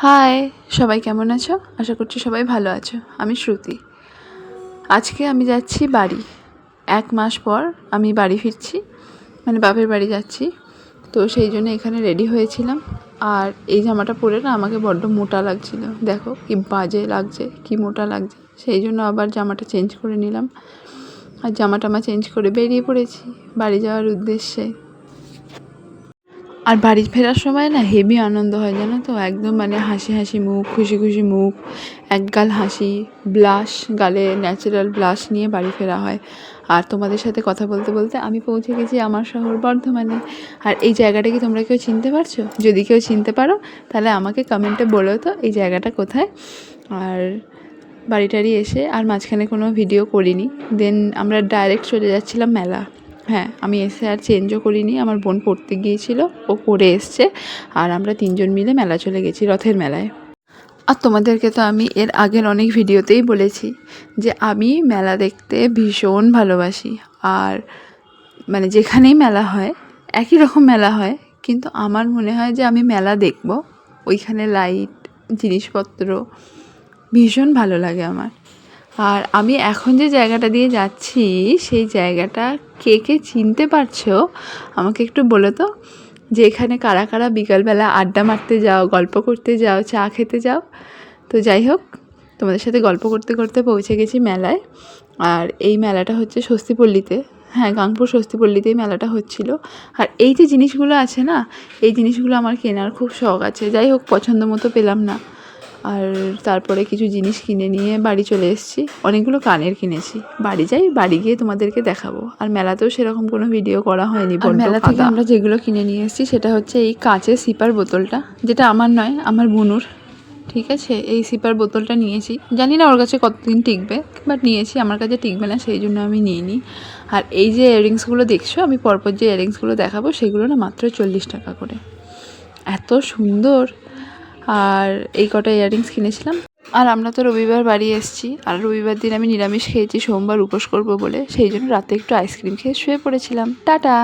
High, সবাই কেমন আছো? আশা করছি সবাই ভালো আছো। আমি শ্রুতি। আজকে আমি যাচ্ছি বাড়ি। 1 মাস পর আমি বাড়ি ফিরছি, মানে বাপের বাড়ি যাচ্ছি। তো সেই জন্য এখানে রেডি হয়েছিলাম। আর এই জামাটা পরে না আমাকে বড্ড মোটা লাগছিল। দেখো কি বাজে লাগছে, কি মোটা লাগছে। সেই জন্য আবার জামাটা চেঞ্জ করে নিলাম। আর জামাটা চেঞ্জ করে বেরিয়ে পড়েছি বাড়ি যাওয়ার উদ্দেশ্যে। আর বাড়ি ফেরার সময় না হেভি আনন্দ হয়, জানো তো। একদম হাসি হাসি মুখ, খুশি খুশি মুখ, একগাল হাসি, ব্লাশ, গালে ন্যাচারাল ব্লাশ নিয়ে বাড়ি ফেরা হয়। আর তোমাদের সাথে কথা বলতে বলতে আমি পৌঁছে গেছি আমার শহর বর্ধমানে। আর এই জায়গাটা কি তোমরা কেউ চিনতে পারছো? যদি কেউ চিনতে পারো তাহলে আমাকে কমেন্টে বলো তো এই জায়গাটা কোথায়। আর বাড়িটারি এসে আর মাঝখানে কোনো ভিডিও করিনি। দেন আমরা ডাইরেক্ট চলে যাচ্ছিলাম মেলা। হ্যাঁ, আমি এসে আর চেঞ্জও করিনি। আমার বোন পড়তে গিয়েছিল, ও পড়ে এসছে। আর আমরা 3 জন মিলে মেলা চলে গেছি, রথের মেলায়। আর তোমাদেরকে তো আমি এর আগের অনেক ভিডিওতেই বলেছি যে আমি মেলা দেখতে ভীষণ ভালোবাসি। আর যেখানেই মেলা হয়, একই রকম মেলা হয়, কিন্তু আমার মনে হয় যে আমি মেলা দেখব, ওইখানে লাইট, জিনিসপত্র ভীষণ ভালো লাগে আমার। আর আমি এখন যে জায়গাটা দিয়ে যাচ্ছি, সেই জায়গাটা কে কে চিনতে পারছো আমাকে একটু বলো তো, যে এখানে কারা কারা বিকালবেলা আড্ডা মারতে যাও, গল্প করতে যাও, চা খেতে যাও। তো যাই হোক, তোমাদের সাথে গল্প করতে করতে পৌঁছে গেছি মেলায়। আর এই মেলাটা হচ্ছে স্বস্তিপল্লীতে। হ্যাঁ, গাংপুর স্বস্তিপল্লীতেই মেলাটা হচ্ছিল। আর এই যে জিনিসগুলো আছে না, এই জিনিসগুলো আমার কেনার খুব শখ আছে। যাই হোক, পছন্দ মতো পেলাম না। আর তারপরে কিছু জিনিস কিনে নিয়ে বাড়ি চলে এসেছি। অনেকগুলো কানের কিনেছি। বাড়ি যাই, বাড়ি গিয়ে তোমাদেরকে দেখাবো। আর মেলাতেও সেরকম কোনো ভিডিও করা হয়নি। আর মেলা থেকে আমরা যেগুলো কিনে নিয়ে এসেছি সেটা হচ্ছে এই কাঁচের সিপার বোতলটা, যেটা আমার নয়, আমার বোনুর। ঠিক আছে, এই সিপার বোতলটা নিয়েছি। জানি না ওর কাছে কতদিন টিকবে, বাট নিয়েছি। আমার কাছে টিকবে না, সেই জন্য আমি নিইনি। আর এই যে ইয়াররিংসগুলো দেখছো, আমি পরপর যে ইয়াররিংসগুলো দেখাবো সেগুলো না মাত্র 40 টাকা করে। এত সুন্দর। আর এই কটা ইয়াররিংস কিনেছিলাম। আর আমরা তো রবিবার বাড়ি এসেছি। আর রবিবার দিন আমি নিরামিষ খেয়েছি, সোমবার উপোস করবো বলে। সেই জন্য রাতে একটু আইসক্রিম খেয়ে শুয়ে পড়েছিলাম। টাটা।